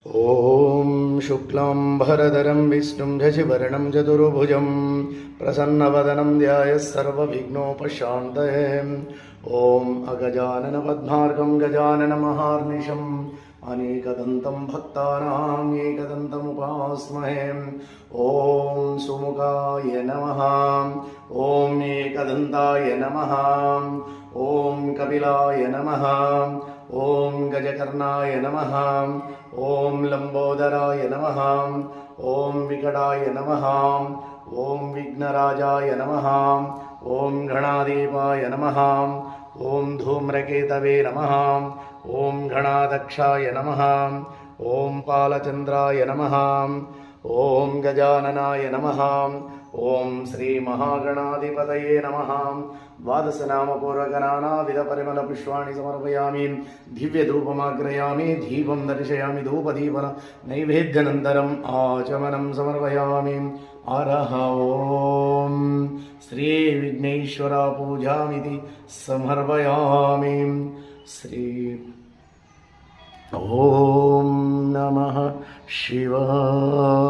ॐ शुक्लाम्बरधरं विष्णुं शशिवर्णं चतुर्भुजं प्रसन्नवदनं ध्यायः सर्वविघ्नोपशान्तये। ॐ अगजाननपद्मार्कं गजाननमहार्निशम् अनेकदन्तं भक्तानाम् एकदन्तमुपास्महे। ॐ सुमुखाय नमः। ॐ एकदन्ताय नमः। ॐ कपिलाय नमः। ॐ गजकर्णाय नमः। ॐ लंबोदराय नमः। ॐ विकटाय नमः। ॐ विघ्नराजाय नमः। ॐ गणाधिपाय नमः। ॐ धूम्रकेतवे नमः। ॐ गणाध्यक्षाय नमः। ॐ पालचन्द्राय नमः। ॐ गजाननाय नमः। ॐ श्रीमहागणाधिपतये नमः। द्वादशनामपूर्वकनानाविधपरिमलपुष्पाणि समर्पयामि। दिव्यधूपमाग्रयामि। दीपं दर्शयामि। धूपदीपन नैवेद्यानन्तरम् आचमनं समर्पयामि। हरः ॐ श्रीविघ्नेश्वर पूजामिति समर्पयामि। श्री ॐ नमः शिवाय।